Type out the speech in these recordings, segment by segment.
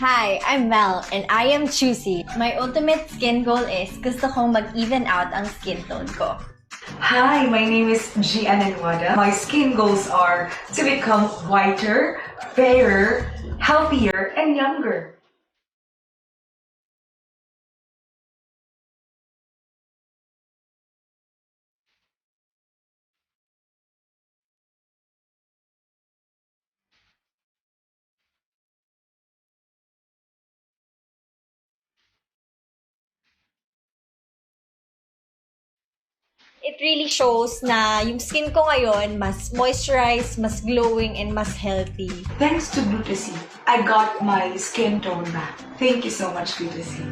Hi, I'm Mel, and I am choosy. My ultimate skin goal is gusto kong mag-even out ang skin tone ko. Hi, my name is Gian Anwada. My skin goals are to become whiter, fairer, healthier, and younger. It really shows na yung skin ko ngayon mas moisturized, mas glowing, and mas healthy. Thanks to Glutasy, I got my skin tone back. Thank you so much, Glutasy.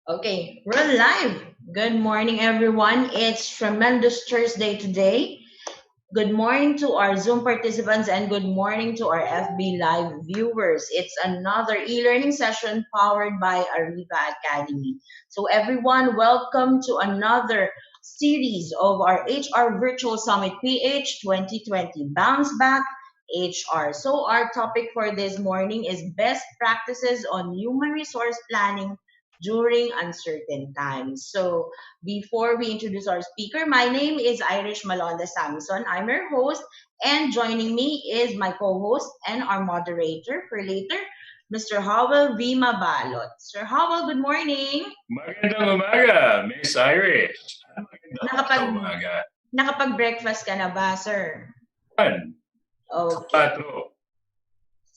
Okay, we're live. Good morning, everyone. It's tremendous Thursday today. Good morning to our Zoom participants and good morning to our FB Live viewers. It's another e-learning session powered by Ariva Academy. So everyone, welcome to another series of our HR Virtual Summit PH 2020 Bounce Back HR. So our topic for this morning is best practices on human resource planning during uncertain times. So before we introduce our speaker, my name is Irish Malonda Samson. I'm your host, and joining me is my co-host and our moderator for later, Mr. Howell V. Mabalot. Sir Howell, good morning. Magandang umaga, Miss Irish. Nakapag- umaga. Nakapag-breakfast ka na ba, sir? Yan. Okay. 4.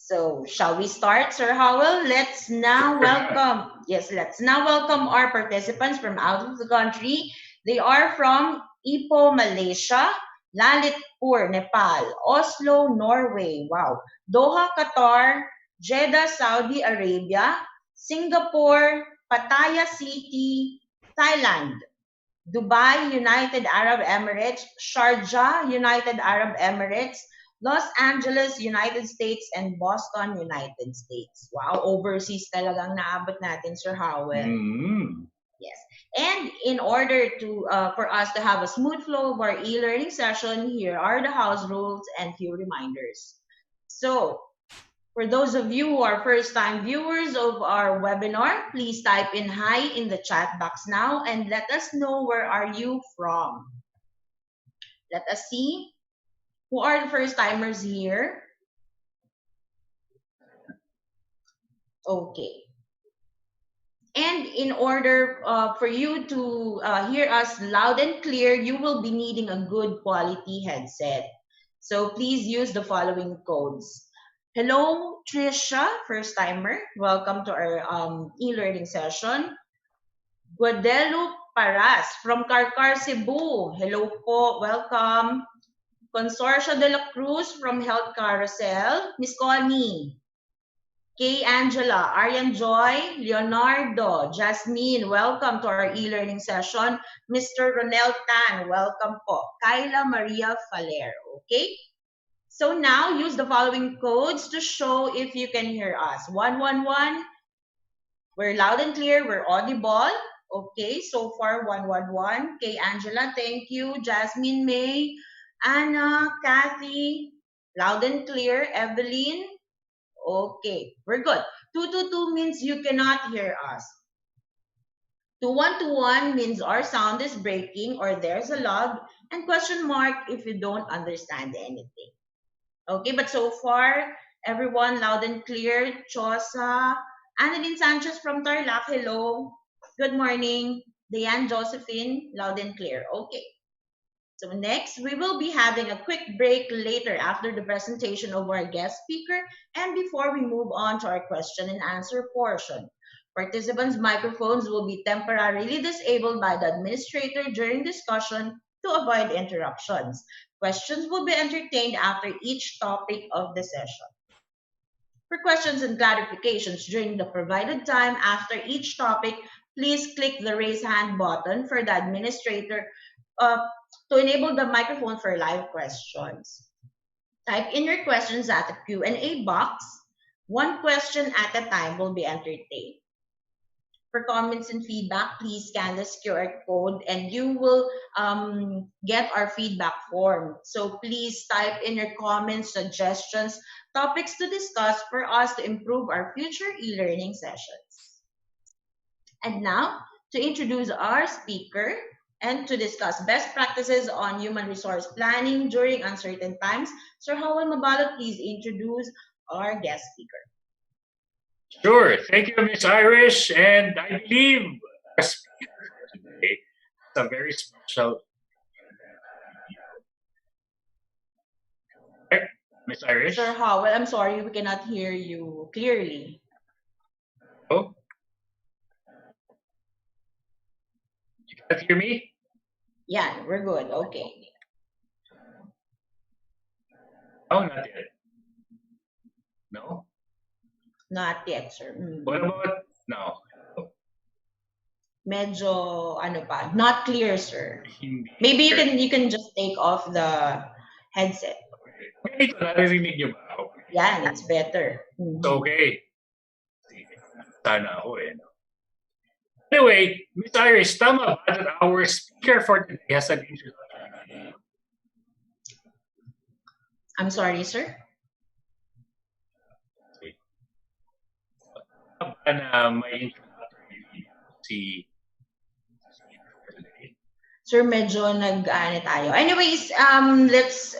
So, shall we start, Sir Howell? Let's now welcome our participants from out of the country. They are from Ipoh, Malaysia, Lalitpur, Nepal, Oslo, Norway, wow, Doha, Qatar, Jeddah, Saudi Arabia, Singapore, Pattaya City, Thailand, Dubai, United Arab Emirates, Sharjah, United Arab Emirates, Los Angeles, United States, and Boston, United States. Wow, overseas talagang naabot natin, Sir Howell. Yes. And in order to for us to have a smooth flow of our e-learning session, here are the house rules and few reminders. So, for those of you who are first-time viewers of our webinar, please type in hi in the chat box now and let us know where are you from. Let us see. Who are the first-timers here? Okay. And in order for you to hear us loud and clear, you will be needing a good quality headset. So please use the following codes. Hello, Trisha, first-timer. Welcome to our e-learning session. Guadalupe Paras from Karkar, Cebu. Hello po, welcome. Consorcio de la Cruz from Health Carousel. Miss Connie. Kay Angela, Arian Joy, Leonardo, Jasmine, welcome to our e-learning session. Mr. Ronel Tan, welcome po. Kyla Maria Faler, okay? So now use the following codes to show if you can hear us. 111, we're loud and clear, we're audible. Okay, so far 111. Okay, Angela, thank you. Jasmine, May, Anna, Kathy, loud and clear. Evelyn, okay, we're good. 222 means you cannot hear us. 2121 means our sound is breaking or there's a lag, and question mark if you don't understand anything. Okay, but so far, everyone loud and clear. Chosa, Annalyn Sanchez from Tarlac, hello. Good morning. Diane Josephine, loud and clear. Okay. So next, we will be having a quick break later after the presentation of our guest speaker and before we move on to our question and answer portion. Participants' microphones will be temporarily disabled by the administrator during discussion to avoid interruptions. Questions will be entertained after each topic of the session. For questions and clarifications during the provided time after each topic, please click the raise hand button for the administrator uh, to enable the microphone for live questions. Type in your questions at the Q&A box. One question at a time will be entertained. For comments and feedback, please scan this QR code and you will get our feedback form. So please type in your comments, suggestions, topics to discuss for us to improve our future e-learning sessions. And now, to introduce our speaker and to discuss best practices on human resource planning during uncertain times, Sir Howell Mabalot, please introduce our guest speaker. Sure. Thank you, Miss Irish. And I believe our speaker for today is a very special. Miss Irish. Sir Howell, I'm sorry, we cannot hear you clearly. Oh, you can't hear me? Yeah, we're good. Okay. Oh, not yet. No. Not yet, sir. What about now? Medyo ano pa, not clear, sir. Hindi. Maybe you can just take off the headset. Okay, ito, naririnig niyo ba ako? Yeah, it's better. Okay. Sana ako eh. Anyway, Miss Iris, tama ba that our speaker for today has an introduction? I'm sorry, sir. Tama ba na may introduction si for today? Sir, medyo nag-ano tayo. Anyways, let's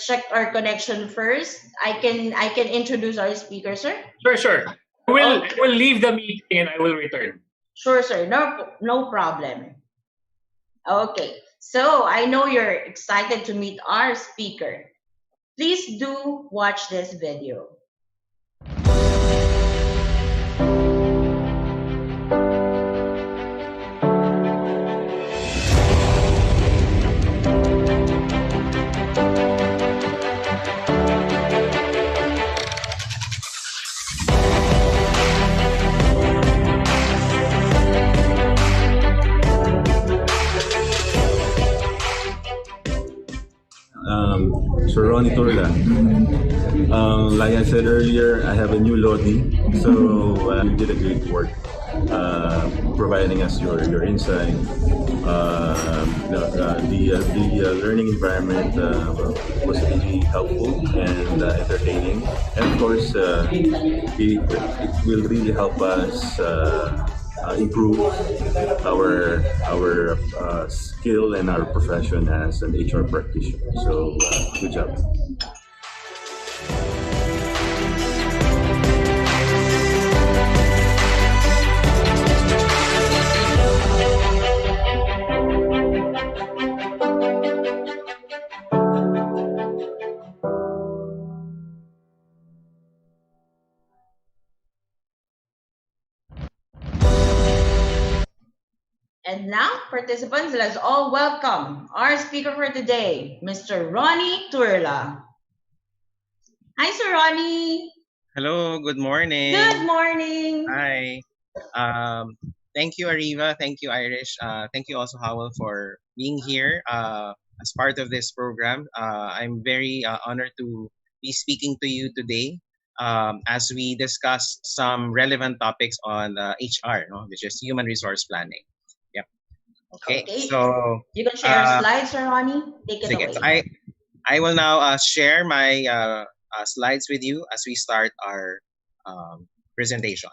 check our connection first. I can introduce our speaker, sir. Sure. I will leave the meeting and I will return. Sure, sir. No problem. Okay. So I know you're excited to meet our speaker. Please do watch this video. Sir Ronnie Turla. Like I said earlier, I have a new Lodi, so you did a great work providing us your insight. The learning environment was really helpful and entertaining, and of course, it will really help us improve our skill and our profession as an HR practitioner. So good job. And now, participants, let's all welcome our speaker for today, Mr. Ronnie Turla. Hi, Sir Ronnie. Hello, good morning. Good morning. Hi. Thank you, Ariva. Thank you, Irish. Thank you also, Howell, for being here. as part of this program. I'm very honored to be speaking to you today as we discuss some relevant topics on HR, no, which is human resource planning. Yep. Okay. Okay. So, You can share uh, slides, Sir Ronnie. Take it sige. So away. I will now share my slides with you as we start our presentation.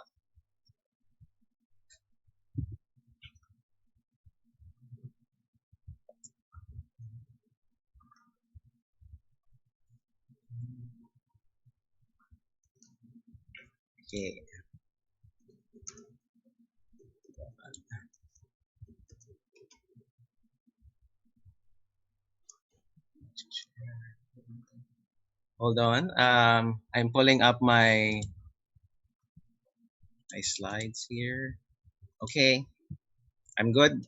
Okay. Hold on. I'm pulling up my slides here. Okay. I'm good.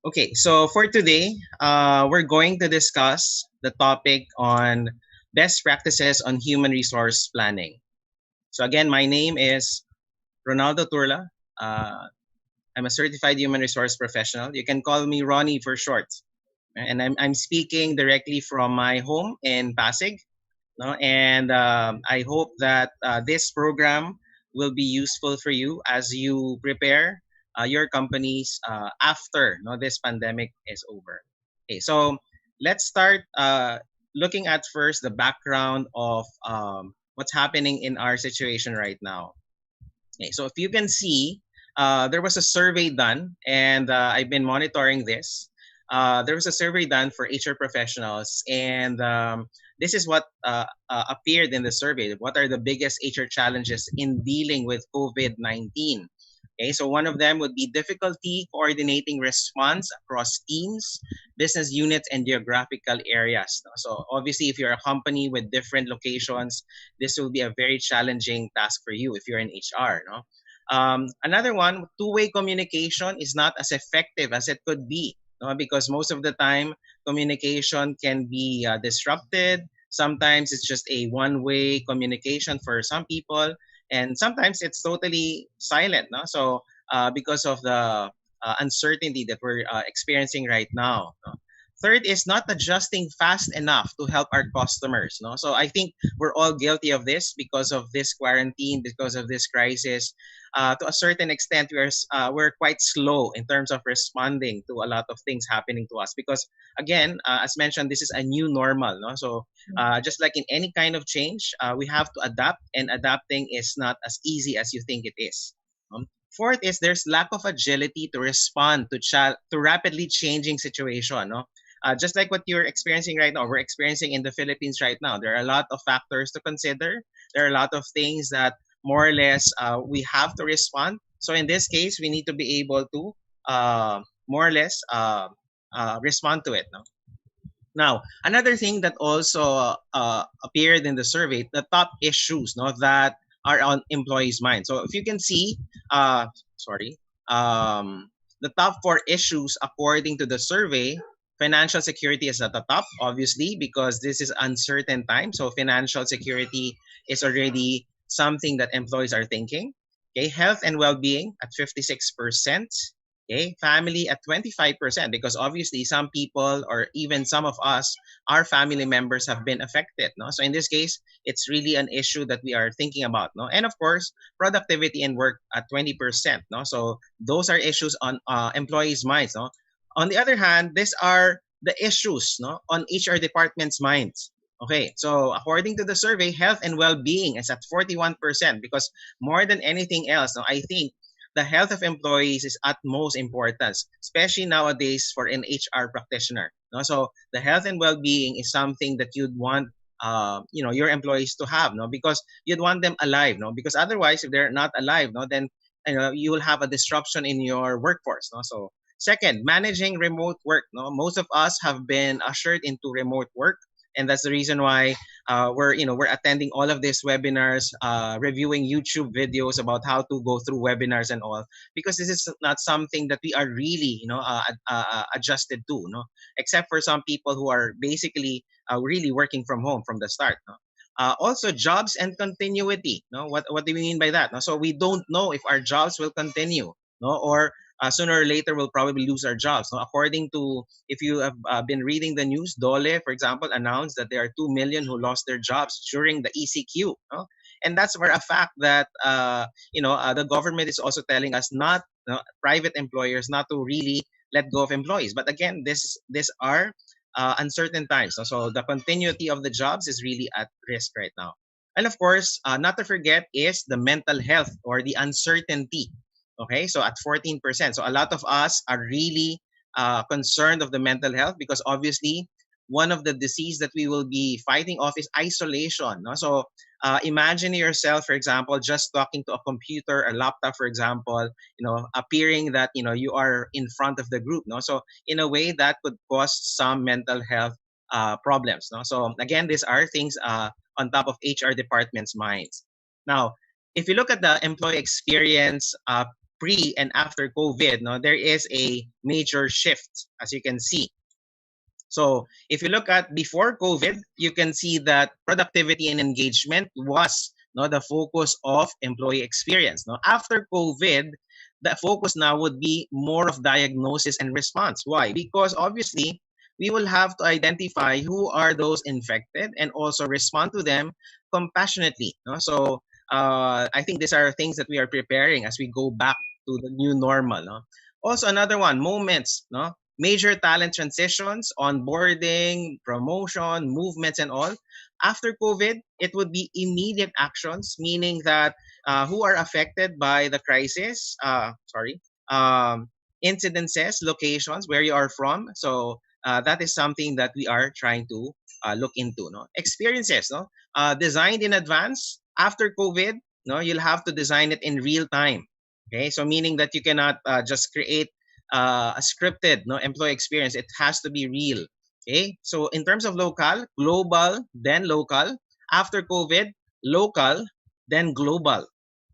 Okay, so for today, we're going to discuss the topic on best practices on human resource planning. So again, my name is Ronaldo Turla. I'm a certified human resource professional. You can call me Ronnie for short. And I'm speaking directly from my home in Pasig. No? And I hope that this program will be useful for you as you prepare your companies after, no, this pandemic is over. Okay, so let's start looking at first the background of what's happening in our situation right now. Okay, so if you can see, there was a survey done, and I've been monitoring this. There was a survey done for HR professionals, and this is what appeared in the survey. What are the biggest HR challenges in dealing with COVID-19? Okay, so one of them would be difficulty coordinating response across teams, business units, and geographical areas. So obviously, if you're a company with different locations, this will be a very challenging task for you if you're in HR. No? Another one, two-way communication is not as effective as it could be, no? Because most of the time, communication can be disrupted. Sometimes it's just a one-way communication for some people, and sometimes it's totally silent. No? So because of the uncertainty that we're experiencing right now. No? Third is not adjusting fast enough to help our customers. No? So I think we're all guilty of this because of this quarantine, because of this crisis. To a certain extent, we're quite slow in terms of responding to a lot of things happening to us. Because again, as mentioned, this is a new normal. No? So just like in any kind of change, we have to adapt, and adapting is not as easy as you think it is. Fourth is there's lack of agility to respond to rapidly changing situation. No? Just like what you're experiencing right now, we're experiencing in the Philippines right now. There are a lot of factors to consider. There are a lot of things that more or less we have to respond. So in this case, we need to be able to more or less respond to it. No? Now, another thing that also appeared in the survey, the top issues, no, that are on employees' minds. So if you can see, sorry, the top four issues according to the survey, financial security is at the top, obviously, because this is uncertain time. So financial security is already something that employees are thinking. Okay, health and well-being at 56%. Okay, family at 25%, because obviously some people or even some of us, our family members have been affected. No, so in this case, it's really an issue that we are thinking about. No, and of course, productivity and work at 20%. No, so those are issues on employees' minds. No, on the other hand, these are the issues, no, on HR department's minds. Okay, so according to the survey, health and well-being is at 41%, because more than anything else, no, I think the health of employees is at most importance, especially nowadays for an HR practitioner. No? So the health and well-being is something that you'd want your employees to have, no, because you'd want them alive, no, because otherwise if they're not alive, no, then you will have a disruption in your workforce, no. So second, managing remote work, no, most of us have been ushered into remote work, and that's the reason why we're attending all of these webinars, reviewing YouTube videos about how to go through webinars and all, because this is not something that we are really adjusted to, no, except for some people who are basically really working from home from the start, no? Also, jobs and continuity. No, what do we mean by that? No, so we don't know if our jobs will continue, no, or sooner or later we'll probably lose our jobs. So according to, if you have been reading the news, Dole, for example, announced that there are 2 million who lost their jobs during the ECQ. No? And that's for a fact that the government is also telling us not, private employers, not to really let go of employees. But again, these are uncertain times. So the continuity of the jobs is really at risk right now. And of course, not to forget is the mental health or the uncertainty. Okay, so at 14%. So a lot of us are really concerned of the mental health, because obviously one of the disease that we will be fighting off is isolation. No? So imagine yourself, for example, just talking to a computer, a laptop, for example, appearing that, you are in front of the group. No? So in a way that could cause some mental health problems. No? So again, these are things on top of HR department's minds. Now, if you look at the employee experience pre and after COVID, no, there is a major shift, as you can see. So if you look at before COVID, you can see that productivity and engagement was the focus of employee experience. Now, after COVID, the focus now would be more of diagnosis and response. Why? Because obviously, we will have to identify who are those infected and also respond to them compassionately. No? So I think these are things that we are preparing as we go back to the new normal. No? Also, another one, moments. No? Major talent transitions, onboarding, promotion, movements, and all. After COVID, it would be immediate actions, meaning that who are affected by the crisis, incidences, locations, where you are from. So that is something that we are trying to look into. No? Experiences, no? Designed in advance. After COVID, no, you'll have to design it in real time. Okay, so meaning that you cannot just create a scripted employee experience. It has to be real. Okay, so in terms of local, global, then local. After COVID, local, then global.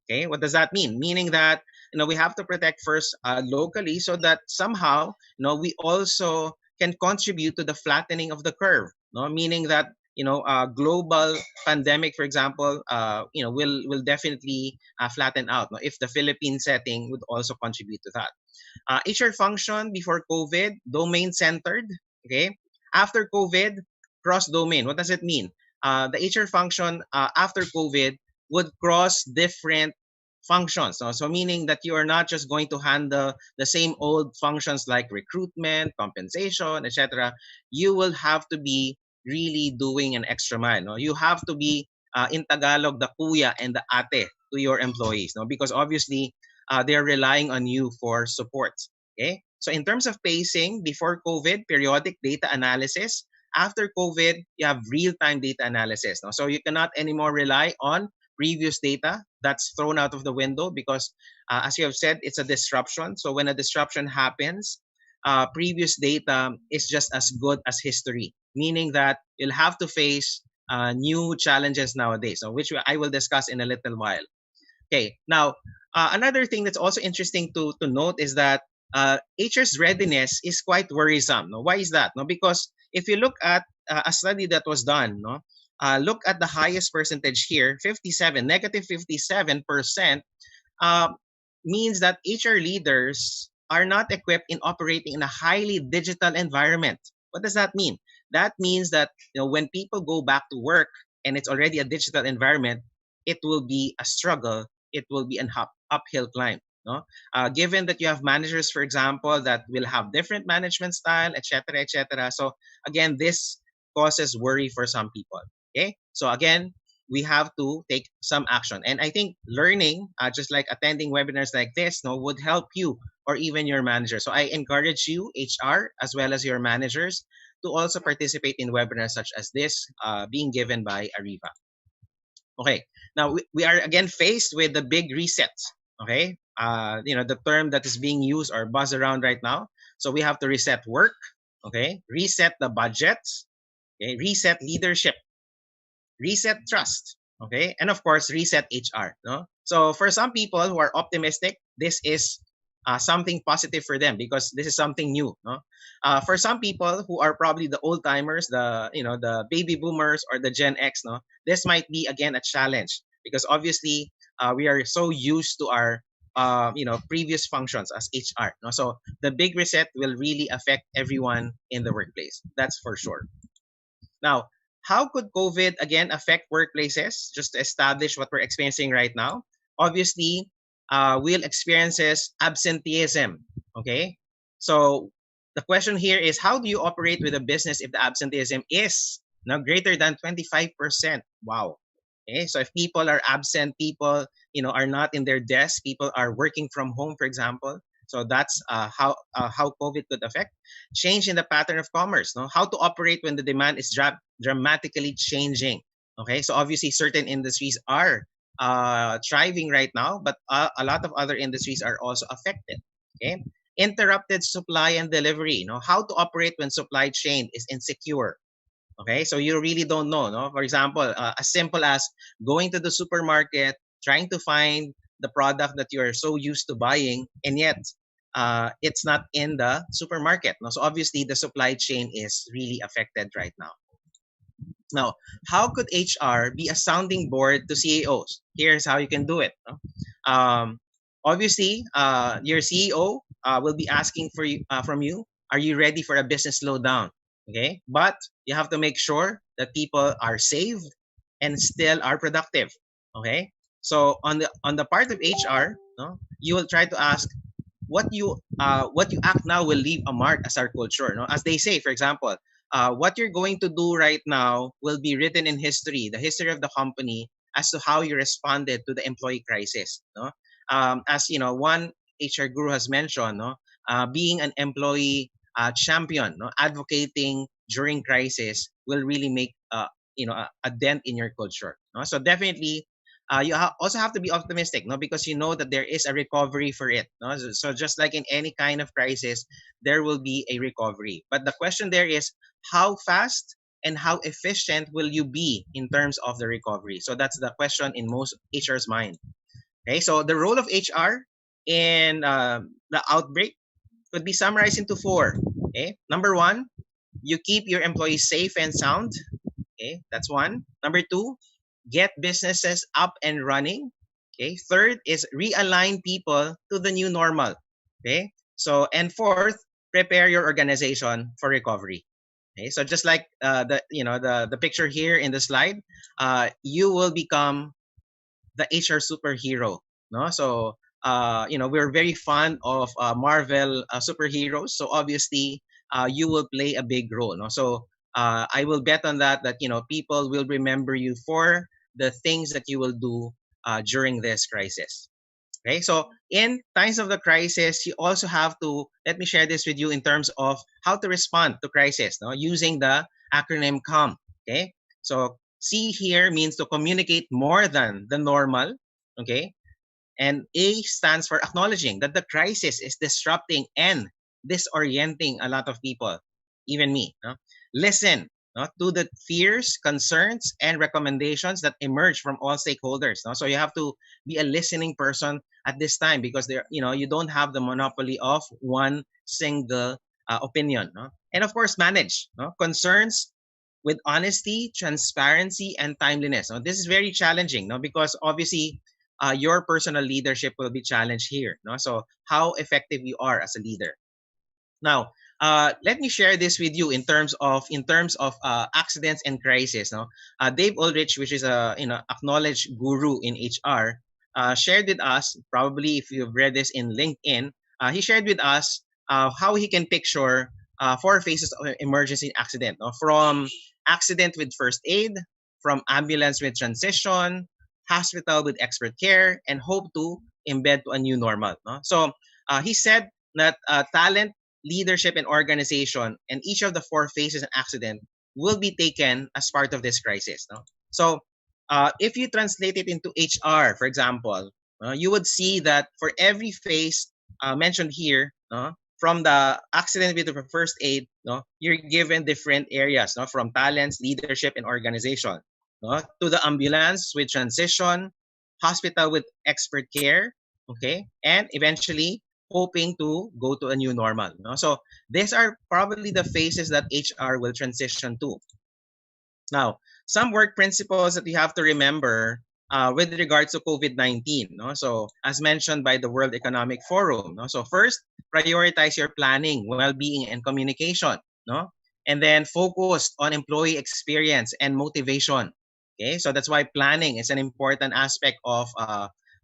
Okay, what does that mean? Meaning that we have to protect first locally, so that somehow we also can contribute to the flattening of the curve. No, meaning that global pandemic, for example, will definitely flatten out. No? If the Philippine setting would also contribute to that. HR function before COVID, domain centered. Okay. After COVID, cross domain. What does it mean? The HR function after COVID would cross different functions. So meaning that you are not just going to handle the same old functions like recruitment, compensation, etc. You will have to be really doing an extra mile. No? You have to be in Tagalog, the kuya and the ate to your employees. No? Because obviously, they're relying on you for support. Okay. So in terms of pacing, before COVID, periodic data analysis. After COVID, you have real-time data analysis. No? So you cannot anymore rely on previous data. That's thrown out of the window because, as you have said, it's a disruption. So when a disruption happens, previous data is just as good as history, meaning that you'll have to face new challenges nowadays, which I will discuss in a little while. Okay, now another thing that's also interesting to note is that HR's readiness is quite worrisome. No? Why is that? No, because if you look at a study that was done, look at the highest percentage here, 57, negative 57%, means that HR leaders are not equipped in operating in a highly digital environment. What does that mean? That means that when people go back to work and it's already a digital environment, it will be a struggle. It will be an uphill climb. No? Given that you have managers, for example, that will have different management style, etc., etc. So again, this causes worry for some people. Okay, so again, we have to take some action, and I think learning, just like attending webinars like this, would help you or even your manager. So I encourage you, HR, as well as your managers, to also participate in webinars such as this, being given by Ariva. Okay, now we are again faced with the big reset. Okay, the term that is being used or buzz around right now. So we have to reset work. Okay, reset the budgets. Okay, reset leadership, reset trust. Okay, and of course, reset HR. No, so for some people who are optimistic, this is something positive for them because this is something new. No, for some people who are probably the old timers, the baby boomers or the Gen X, this might be again a challenge because obviously we are so used to our previous functions as HR. No? So the big reset will really affect everyone in the workplace. That's for sure. Now, how could COVID again affect workplaces? Just to establish what we're experiencing right now. Obviously, we'll experiences absenteeism. Okay, so the question here is, how do you operate with a business if the absenteeism is now greater than 25%? Wow. Okay, so if people are absent, people are not in their desk, people are working from home, for example. So that's how COVID could affect change in the pattern of commerce. No, how to operate when the demand is dramatically changing. Okay, so obviously certain industries are thriving right now, but a lot of other industries are also affected. Okay, interrupted supply and delivery. How to operate when supply chain is insecure. Okay, so you really don't know. No, for example, as simple as going to the supermarket, trying to find the product that you're so used to buying, and yet it's not in the supermarket. No? So obviously the supply chain is really affected right now. Now, how could HR be a sounding board to CEOs? Here's how you can do it. No? Obviously, your CEO will be asking from you, are you ready for a business slowdown? Okay, but you have to make sure that people are safe and still are productive. Okay, so on the part of HR, no, you will try to ask what you act now will leave a mark as our culture. No, as they say, for example, what you're going to do right now will be written in history, the history of the company, as to how you responded to the employee crisis. No, as one HR guru has mentioned, no, being an employee champion, no, advocating during crisis will really make a dent in your culture. No? So definitely, you also have to be optimistic, no, because you know that there is a recovery for it. No? So just like in any kind of crisis, there will be a recovery. But the question there is, how fast and how efficient will you be in terms of the recovery? So that's the question in most HR's mind. Okay, so the role of HR in the outbreak could be summarized into 4. Okay, number 1, you keep your employees safe and sound. Okay, that's 1. Number 2, get businesses up and running. Okay, 3rd is realign people to the new normal. Okay, so and 4th, prepare your organization for recovery. Okay, so just like the picture here in the slide, you will become the HR superhero. No, so we're very fond of Marvel superheroes. So obviously, you will play a big role. No, so I will bet on that people will remember you for the things that you will do during this crisis. Okay, so in times of the crisis, you also have to, let me share this with you in terms of how to respond to crisis, no, using the acronym CALM. Okay, so C here means to communicate more than the normal. Okay, and A stands for acknowledging that the crisis is disrupting and disorienting a lot of people, even me. No? Listen, no, to the fears, concerns, and recommendations that emerge from all stakeholders. No? So you have to be a listening person at this time, because you don't have the monopoly of one single opinion. No? And of course, manage concerns with honesty, transparency, and timeliness. No? This is very challenging, no? Because obviously your personal leadership will be challenged here. No? So how effective you are as a leader. Now, let me share this with you in terms of accidents and crisis. No, Dave Ulrich, which is a acknowledged guru in HR, shared with us. Probably if you've read this in LinkedIn, he shared with us how he can picture 4 phases of emergency accident. No? From accident with first aid, from ambulance with transition, hospital with expert care, and hope to embed to a new normal. No? So he said that talent, leadership, and organization, and each of the 4 phases of accident will be taken as part of this crisis. No? So if you translate it into HR, for example, you would see that for every phase mentioned here, from the accident with the first aid, you're given different areas, from talents, leadership, and organization, to the ambulance with transition, hospital with expert care, okay, and eventually hoping to go to a new normal. So these are probably the phases that HR will transition to. Now, some work principles that you have to remember with regards to COVID-19. No? So as mentioned by the World Economic Forum. No? So first, prioritize your planning, well-being, and communication. No? And then focus on employee experience and motivation. Okay, so that's why planning is an important aspect of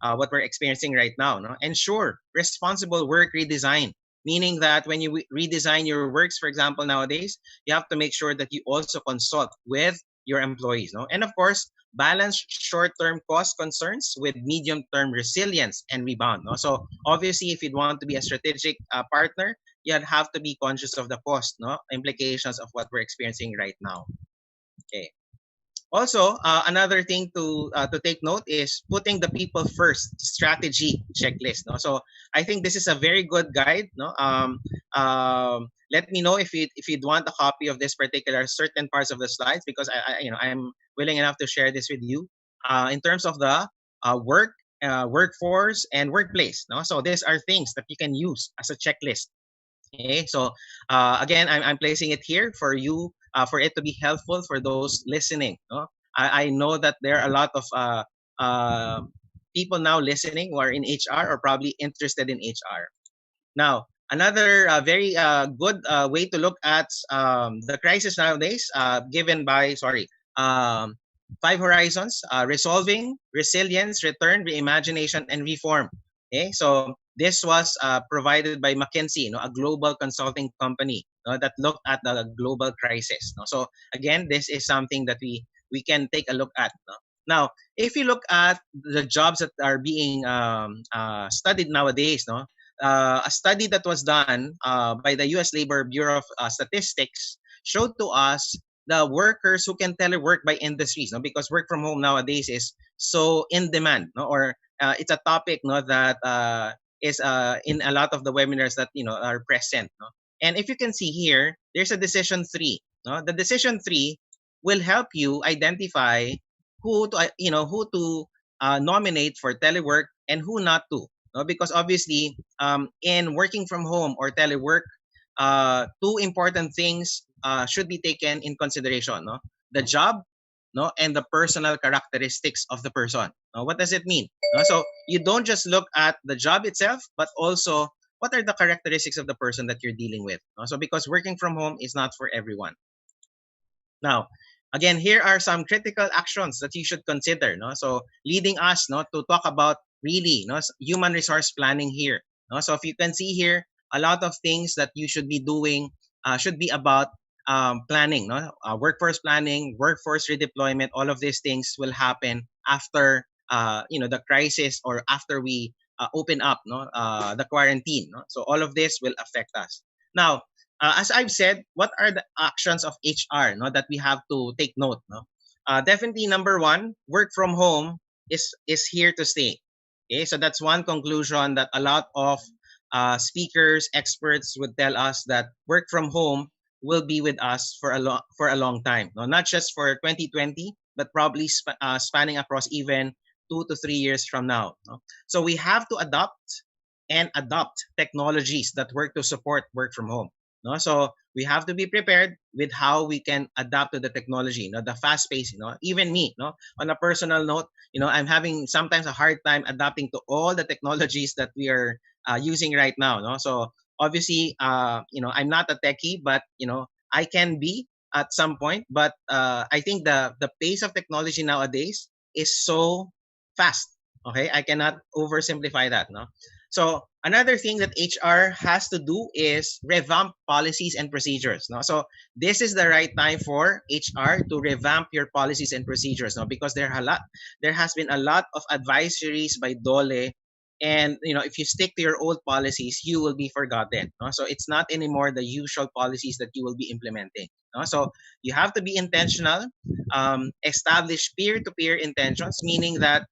what we're experiencing right now. No? Ensure responsible work redesign, meaning that when you redesign your works, for example, nowadays, you have to make sure that you also consult with your employees. No? And of course, balance short-term cost concerns with medium-term resilience and rebound. No? So obviously, if you want to be a strategic partner, you'd have to be conscious of the cost, no, implications of what we're experiencing right now. Okay. Also, another thing to take note is putting the people first strategy checklist. No, so I think this is a very good guide. No, let me know if you'd want a copy of this particular certain parts of the slides, because I'm willing enough to share this with you. In terms of the workforce and workplace. No, so these are things that you can use as a checklist. Okay, so again, I'm placing it here for you, for it to be helpful for those listening. No? I know that there are a lot of people now listening who are in HR or probably interested in HR. Now, another very good way to look at the crisis nowadays, given by, Five Horizons, resolving, resilience, return, reimagination, and reform. Okay, so this was provided by McKinsey, a global consulting company, that looked at the global crisis. So again, this is something that we can take a look at. Now, if you look at the jobs that are being studied nowadays, a study that was done by the U.S. Labor Bureau of Statistics showed to us the workers who can telework by industries, because work from home nowadays is so in demand, or it's a topic, that is in a lot of the webinars that are present. And if you can see here, there's a decision 3. The decision 3 will help you identify who to nominate for telework and who not to. Because obviously, in working from home or telework, two important things should be taken in consideration. The job, and the personal characteristics of the person. What does it mean? So you don't just look at the job itself, but also what are the characteristics of the person that you're dealing with. So because working from home is not for everyone. Now, again, here are some critical actions that you should consider. So leading us to talk about really human resource planning here. So if you can see here, a lot of things that you should be doing should be about planning, workforce planning, workforce redeployment. All of these things will happen after the crisis, or after we open up the quarantine. So all of this will affect us. Now, as I've said, what are the actions of HR that we have to take note? Definitely, number one, work from home is here to stay. Okay, so that's one conclusion that a lot of speakers, experts would tell us, that work from home will be with us for a long time. Not just for 2020, but probably spanning across even 2 to 3 years from now. So we have to adopt technologies that work to support work from home. So we have to be prepared with how we can adapt to the technology, the fast pace. Even me, on a personal note, I'm having sometimes a hard time adapting to all the technologies that we are using right now. So obviously, I'm not a techie, but I can be at some point. But I think the pace of technology nowadays is so fast. Okay, I cannot oversimplify that. So another thing that HR has to do is revamp policies and procedures. So this is the right time for HR to revamp your policies and procedures. Because there has been a lot of advisories by DOLE. And if you stick to your old policies, you will be forgotten. So it's not anymore the usual policies that you will be implementing. So you have to be intentional, establish peer-to-peer intentions, meaning that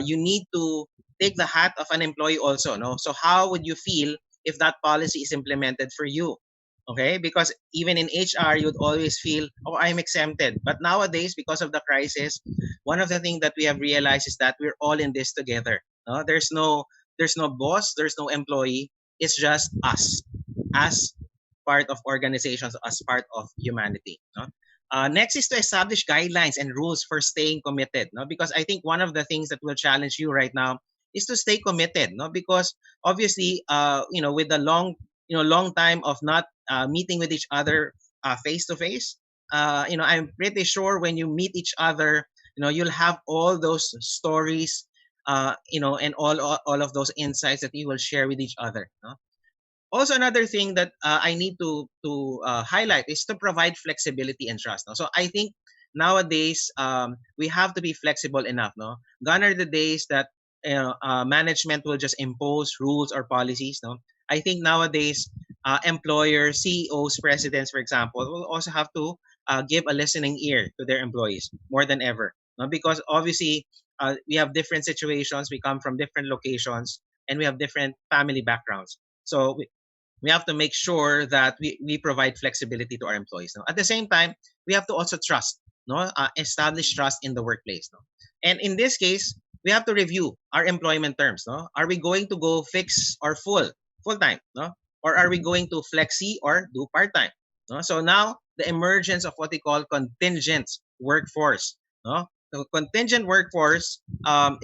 you need to take the hat of an employee also. So how would you feel if that policy is implemented for you? Okay, because even in HR, you'd always feel, oh, I'm exempted. But nowadays, because of the crisis, one of the things that we have realized is that we're all in this together. There's no boss, there's no employee. It's just us as part of organizations, as part of humanity. Next is to establish guidelines and rules for staying committed. No, because I think one of the things that will challenge you right now is to stay committed. No, because obviously, with the long time of not meeting with each other face to face, I'm pretty sure when you meet each other, you'll have all those stories, and all of those insights that you will share with each other. No? Also, another thing that I need to highlight is to provide flexibility and trust. No? So I think nowadays we have to be flexible enough. No, gone are the days that management will just impose rules or policies. No, I think nowadays employers, CEOs, presidents, for example, will also have to give a listening ear to their employees more than ever. No? Because obviously we have different situations, we come from different locations, and we have different family backgrounds. So we have to make sure that we provide flexibility to our employees. No? At the same time, we have to also trust, establish trust in the workplace. No? And in this case, we have to review our employment terms. No? Are we going to go fixed or full time? No? Or are we going to flexi or do part time? No? So now the emergence of what we call contingent workforce. No? The contingent workforce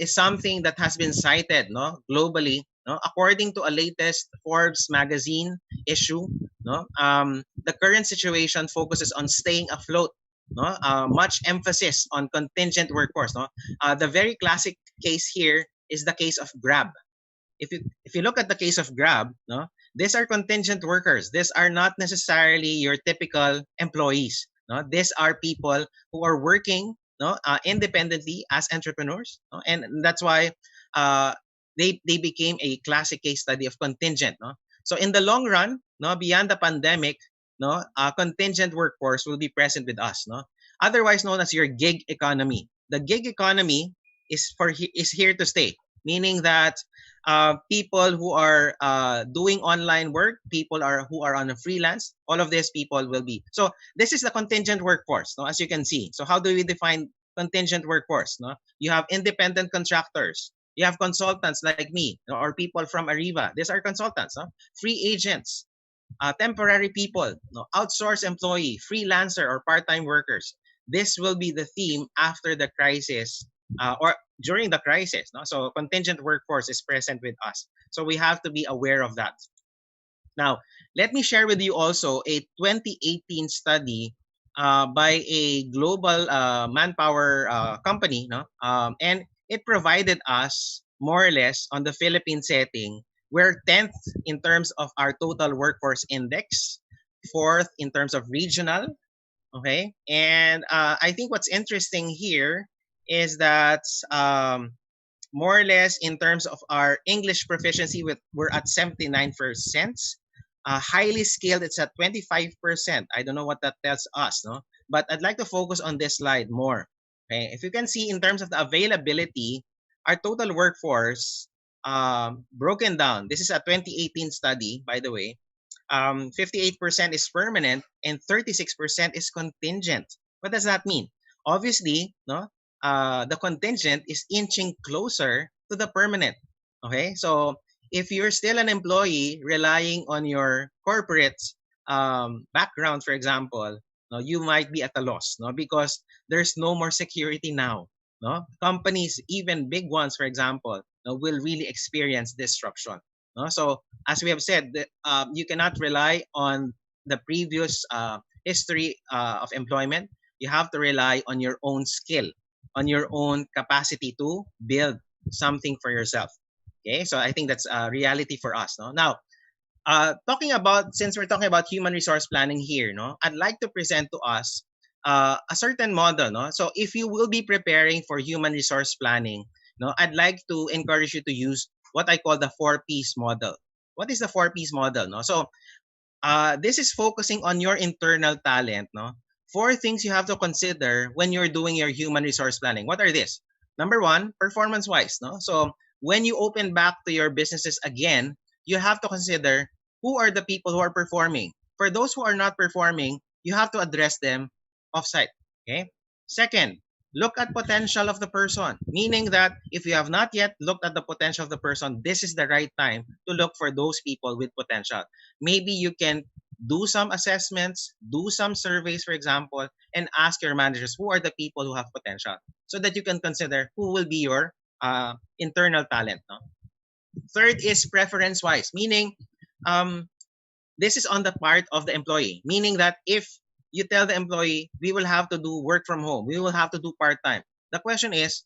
is something that has been cited, globally, according to a latest Forbes magazine issue. The current situation focuses on staying afloat. Much emphasis on contingent workforce. The very classic case here is the case of Grab. If you look at the case of Grab, these are contingent workers. These are not necessarily your typical employees. These are people who are working independently as entrepreneurs, and that's why they became a classic case study of contingent. So in the long run, beyond the pandemic, contingent workforce will be present with us. Otherwise known as your gig economy. The gig economy is here to stay, meaning that people who are doing online work, who are on a freelance, all of these people will be. So this is the contingent workforce, as you can see. So how do we define contingent workforce? You have independent contractors, you have consultants like me, or people from Ariva. These are consultants, free agents, temporary people, outsourced employee, freelancer, or part-time workers. This will be the theme after the crisis, or during the crisis. So contingent workforce is present with us. So we have to be aware of that. Now, let me share with you also a 2018 study by a global manpower company. And it provided us more or less on the Philippine setting. We're 10th in terms of our total workforce index, 4th in terms of regional. Okay. And I think what's interesting here is that more or less in terms of our English proficiency, we're at 79%. Highly skilled, it's at 25%. I don't know what that tells us, but I'd like to focus on this slide more. Okay, if you can see in terms of the availability, our total workforce broken down. This is a 2018 study, by the way. 58% is permanent and 36% is contingent. What does that mean? Obviously, the contingent is inching closer to the permanent. Okay, so if you're still an employee relying on your corporate background, for example, you might be at a loss, because there's no more security now. Companies, even big ones, for example, will really experience disruption. So as we have said, you cannot rely on the previous history of employment. You have to rely on your own skill, on your own capacity to build something for yourself. Okay, so I think that's a reality for us. Now, since we're talking about human resource planning here, I'd like to present to us a certain model. So if you will be preparing for human resource planning, I'd like to encourage you to use what I call the 4Ps model. What is the 4Ps model? So this is focusing on your internal talent. 4 things you have to consider when you're doing your human resource planning. What are these? Number 1, performance-wise. So when you open back to your businesses again, you have to consider who are the people who are performing. For those who are not performing, you have to address them offsite. Okay. Second, look at potential of the person, meaning that if you have not yet looked at the potential of the person, this is the right time to look for those people with potential. Maybe you can do some assessments, do some surveys, for example, and ask your managers who are the people who have potential, so that you can consider who will be your internal talent. No? Third is preference-wise, meaning this is on the part of the employee, meaning that if you tell the employee, we will have to do work from home, we will have to do part-time, the question is,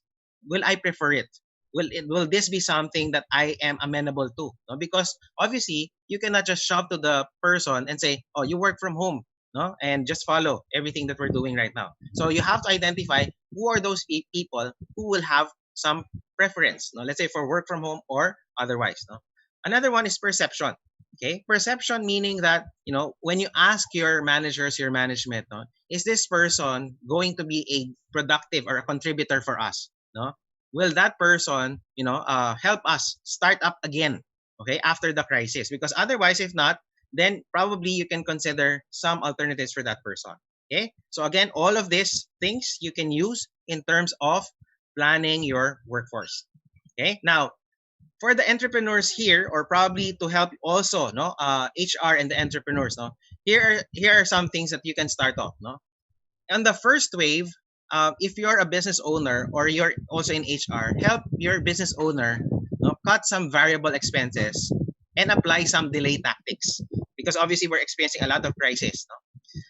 will I prefer it? Will this be something that I am amenable to? No? Because obviously, you cannot just shove to the person and say, oh, you work from home, no, and just follow everything that we're doing right now. So you have to identify who are those people who will have some preference, no, let's say for work from home or otherwise. No? Another one is perception. Okay, perception meaning that, you know, when you ask your managers, your management, no, is this person going to be a productive or a contributor for us? No, will that person, you know, help us start up again? Okay, after the crisis, because otherwise, if not, then probably you can consider some alternatives for that person. Okay, so again, all of these things you can use in terms of planning your workforce. Okay, now for the entrepreneurs here, or probably to help also, no, HR and the entrepreneurs, no, here are some things that you can start off, no. On the first wave, if you're a business owner or you're also in HR, help your business owner, no, cut some variable expenses and apply some delay tactics, because obviously we're experiencing a lot of crisis. No?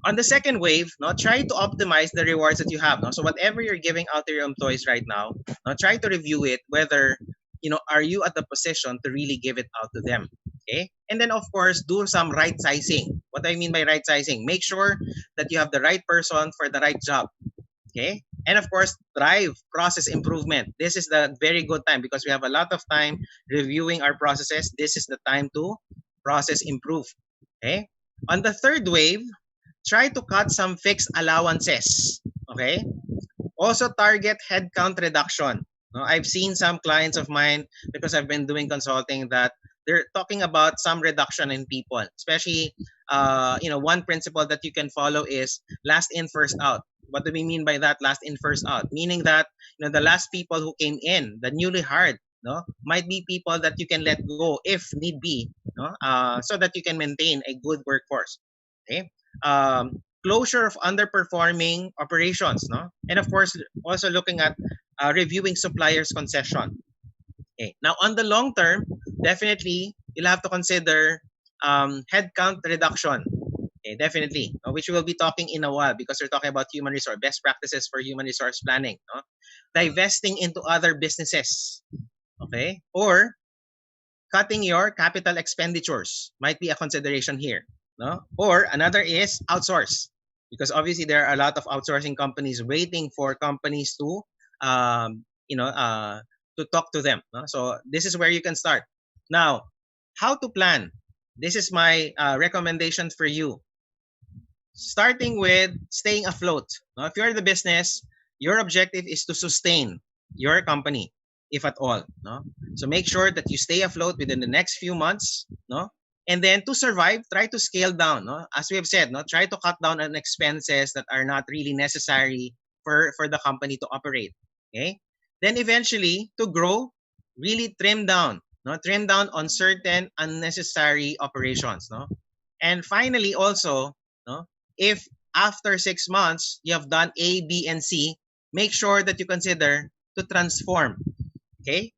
On the second wave, no, try to optimize the rewards that you have. No? So whatever you're giving out to your employees right now, no, try to review it, whether, you know, are you at the position to really give it out to them? Okay, and then of course do some right sizing. What do I mean by right sizing? Make sure that you have the right person for the right job. Okay, and of course drive process improvement. This is the very good time, because we have a lot of time reviewing our processes. This is the time to process improve. Okay, on the third wave, try to cut some fixed allowances. Okay, also target headcount reduction. No, I've seen some clients of mine, because I've been doing consulting, that they're talking about some reduction in people, especially you know, one principle that you can follow is last in first out. What do we mean by that, last in first out? Meaning that, you know, the last people who came in, the newly hired, no, might be people that you can let go if need be, no, so that you can maintain a good workforce. Okay, closure of underperforming operations, no, and of course also looking at reviewing suppliers concession. Okay, now on the long term, definitely you'll have to consider headcount reduction. Okay, definitely, which we'll be talking in a while, because we're talking about human resource best practices for human resource planning. No? Divesting into other businesses, okay, or cutting your capital expenditures might be a consideration here. No, or another is outsource, because obviously there are a lot of outsourcing companies waiting for companies to you know, to talk to them. No? So this is where you can start. Now, how to plan? This is my recommendation for you. Starting with staying afloat. Now, if you're the business, your objective is to sustain your company, if at all. No? So make sure that you stay afloat within the next few months. No? And then to survive, try to scale down. No? As we have said, no? Try to cut down on expenses that are not really necessary for the company to operate. Okay? Then eventually, to grow, really trim down. No? Trim down on certain unnecessary operations. No? And finally, also, no? If after 6 months you have done A, B, and C, make sure that you consider to transform. Okay?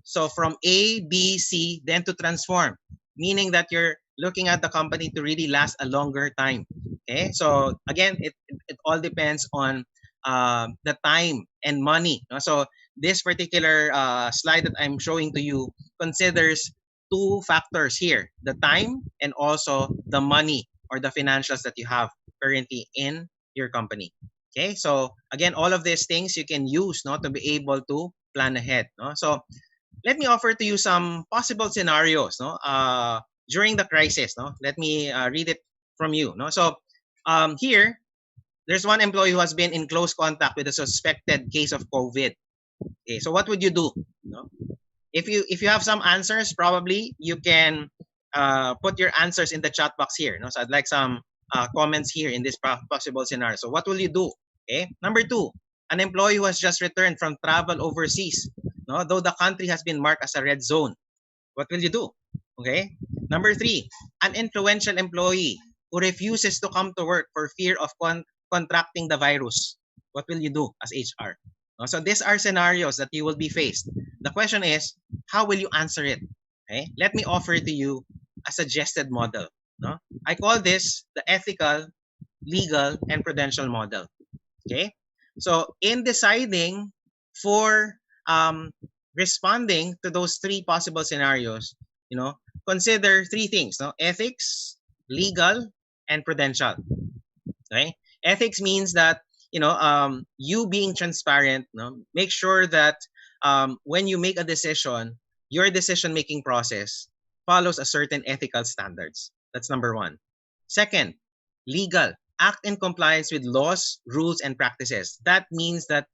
So from A, B, C, then to transform, meaning that you're looking at the company to really last a longer time. Okay? So again, it all depends on the time and money. So this particular slide that I'm showing to you considers two factors here: the time and also the money or the financials that you have currently in your company. Okay, so again, all of these things you can use, no, to be able to plan ahead. No? So let me offer to you some possible scenarios, no, during the crisis. No? Let me read it from you. No? So here, there's one employee who has been in close contact with a suspected case of COVID. Okay, so what would you do? No? If you have some answers, probably you can put your answers in the chat box here. No? So I'd like some comments here in this possible scenario. So what will you do? Okay. Number 2, an employee who has just returned from travel overseas, no, though the country has been marked as a red zone. What will you do? Okay. Number 3, an influential employee who refuses to come to work for fear of contracting the virus. What will you do as HR? So these are scenarios that you will be faced. The question is, how will you answer it? Okay? Let me offer to you a suggested model. No? I call this the ethical, legal, and prudential model. Okay? So in deciding for responding to those 3 possible scenarios, consider 3 things, no? Ethics, legal, and prudential. Okay? Ethics means that you being transparent, no? Make sure that when you make a decision, your decision making process follows a certain ethical standards. That's number 1. Second, legal. Act in compliance with laws, rules, and practices. That means that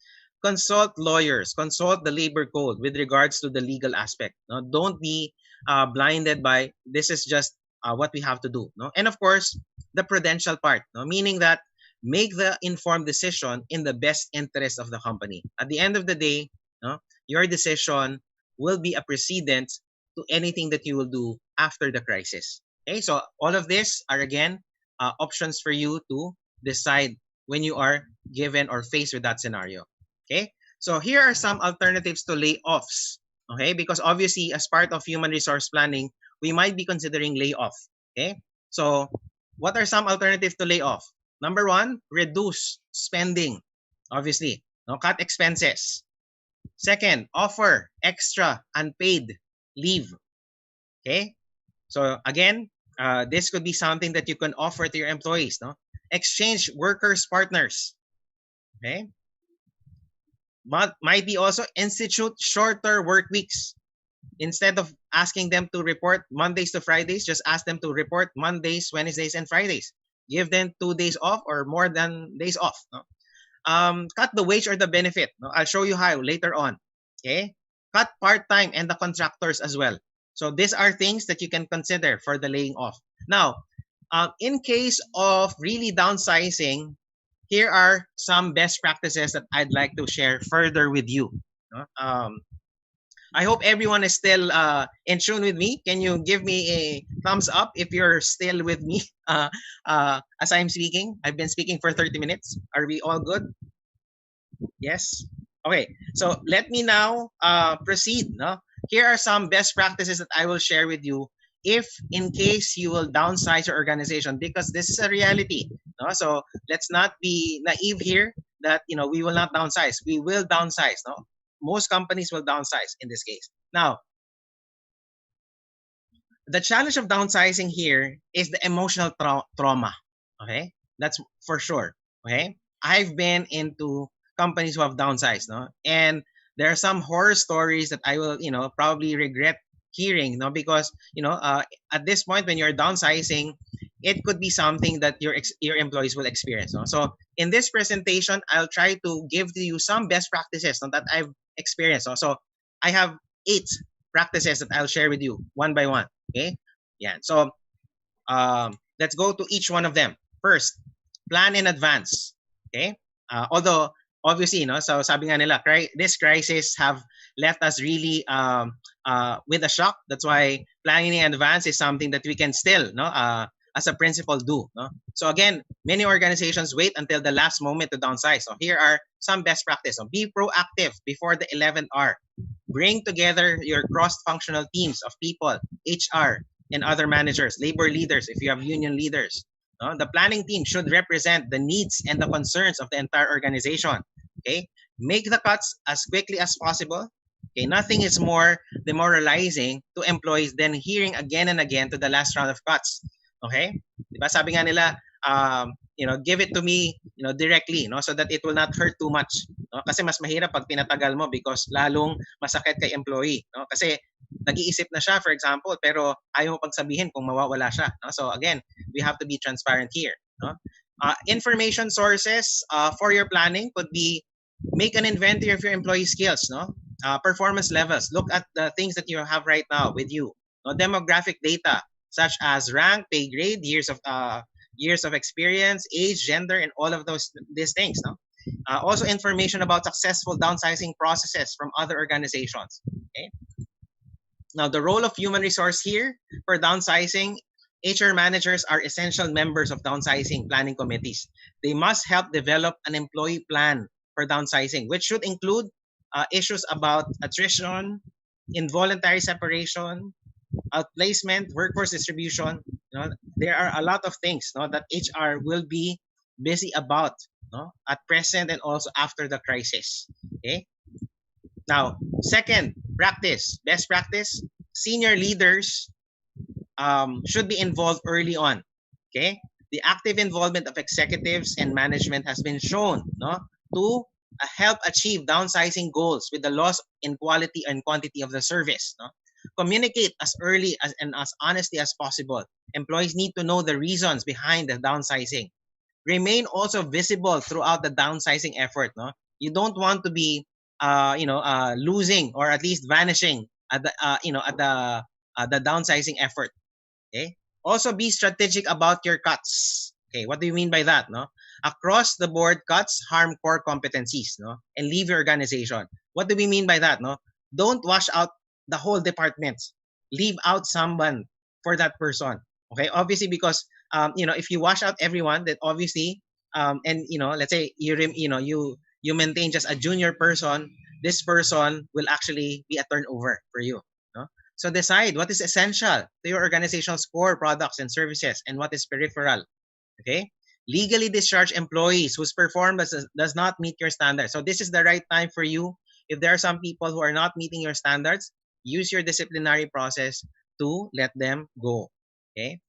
consult lawyers, consult the labor code with regards to the legal aspect. No? Don't be blinded by this is just what we have to do. No? And of course, the prudential part, no? Meaning that make the informed decision in the best interest of the company. At the end of the day, no, your decision will be a precedent to anything that you will do after the crisis. Okay, so all of this are again options for you to decide when you are given or faced with that scenario. Okay, so here are some alternatives to layoffs. Okay, because obviously as part of human resource planning, we might be considering layoff. Okay, so what are some alternatives to layoff? Number 1, reduce spending. Obviously, no, cut expenses. Second, offer extra unpaid leave. Okay, so again, this could be something that you can offer to your employees. No, exchange workers partners. Okay, might be also institute shorter work weeks. Instead of asking them to report Mondays to Fridays, just ask them to report Mondays, Wednesdays, and Fridays. Give them 2 days off or more than days off. No? Cut the wage or the benefit. No? I'll show you how later on. Okay, cut part-time and the contractors as well. So these are things that you can consider for the laying off. Now, in case of really downsizing, here are some best practices that I'd like to share further with you. I hope everyone is still in tune with me. Can you give me a thumbs up if you're still with me as I'm speaking? I've been speaking for 30 minutes. Are we all good? Yes? Okay, so let me now proceed. No? Here are some best practices that I will share with you if in case you will downsize your organization, because this is a reality. No? So let's not be naive here that we will not downsize. We will downsize. No? Most companies will downsize in this case. Now, the challenge of downsizing here is the emotional trauma. Okay, that's for sure. Okay, I've been into companies who have downsized, no, and there are some horror stories that I will, probably regret hearing, no, because at this point when you're downsizing, it could be something that your employees will experience. No? So in this presentation, I'll try to give to you some best practices, no, that I've experienced. No? So I have 8 practices that I'll share with you one by one. Okay, yeah. So let's go to each one of them. First, plan in advance. Okay, although obviously, so sabi nga nila, this crisis have left us really with a shock. That's why planning in advance is something that we can still, as a principle do. No? So again, many organizations wait until the last moment to downsize. So here are some best practice. So be proactive before the 11th hour. Bring together your cross-functional teams of people, HR, and other managers, labor leaders, if you have union leaders. No? The planning team should represent the needs and the concerns of the entire organization. Okay, make the cuts as quickly as possible. Okay, nothing is more demoralizing to employees than hearing again and again to the last round of cuts. Okay, diba sabi nga nila, give it to me, directly, no, so that it will not hurt too much. No? Kasi mas mahirap pag pinatagal mo because lalong masakit kay employee. No? Kasi nag-iisip na siya, for example, pero ayaw mo pagsabihin kung mawawala siya. No? So again, we have to be transparent here. No? Information sources for your planning could be make an inventory of your employee skills, no? Performance levels. Look at the things that you have right now with you. No? Demographic data such as rank, pay grade, years of experience, age, gender, and all of these things. No? Also information about successful downsizing processes from other organizations. Okay. Now, the role of human resource here for downsizing, HR managers are essential members of downsizing planning committees. They must help develop an employee plan for downsizing, which should include issues about attrition, involuntary separation, outplacement, workforce distribution. There are a lot of things that HR will be busy about at present and also after the crisis. Okay. Now, second practice, best practice, senior leaders should be involved early on. Okay, the active involvement of executives and management has been shown to help achieve downsizing goals with the loss in quality and quantity of the service. Communicate as early and as honestly as possible. Employees need to know the reasons behind the downsizing. Remain also visible throughout the downsizing effort. You don't want to be losing or at least vanishing at the the downsizing effort. Okay. Also be strategic about your cuts. Okay, what do you mean by that? Across the board cuts harm core competencies, and leave your organization. What do we mean by that? Don't wash out the whole department. Leave out someone for that person. Okay, obviously because if you wash out everyone, then obviously and let's say you maintain just a junior person, this person will actually be a turnover for you. So decide what is essential to your organization's core products and services and what is peripheral. Okay? Legally discharge employees whose performance does not meet your standards. So this is the right time for you. If there are some people who are not meeting your standards, use your disciplinary process to let them go. Okay?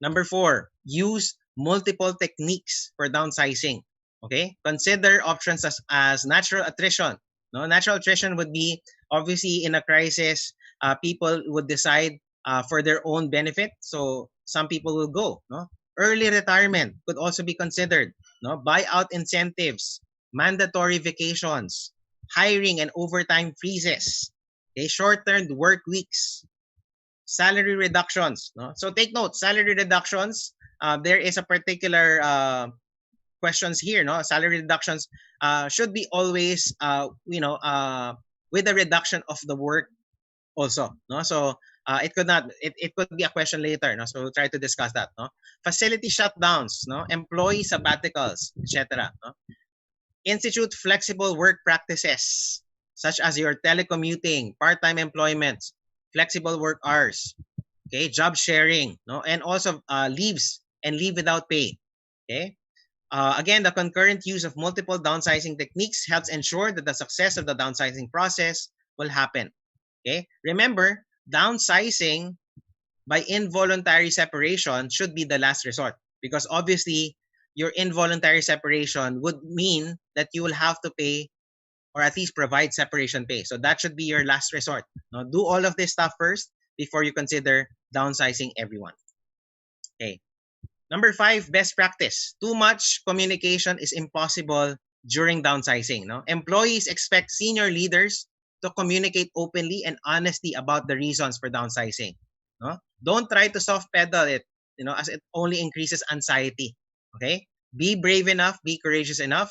Number 4, use multiple techniques for downsizing. Okay? Consider options as natural attrition. Natural attrition would be obviously in a crisis, people would decide for their own benefit. So some people will go. Early retirement could also be considered. Buyout incentives, mandatory vacations, hiring and overtime freezes, okay, short-term work weeks, salary reductions. So take note, salary reductions. There is a particular questions here. Salary reductions should be always with a reduction of the work also. So it could not. It could be a question later. So we'll try to discuss that. Facility shutdowns. Employee sabbaticals, etc. Institute flexible work practices such as your telecommuting, part-time employment, flexible work hours, okay, job sharing, and also leaves and leave without pay. Okay. Again, the concurrent use of multiple downsizing techniques helps ensure that the success of the downsizing process will happen. Okay. Remember, downsizing by involuntary separation should be the last resort because obviously your involuntary separation would mean that you will have to pay or at least provide separation pay. So that should be your last resort. Do all of this stuff first before you consider downsizing everyone. Okay. Number 5, best practice. Too much communication is impossible during downsizing. Employees expect senior leaders to communicate openly and honestly about the reasons for downsizing. Don't try to soft pedal it, as it only increases anxiety. Okay? Be brave enough, be courageous enough.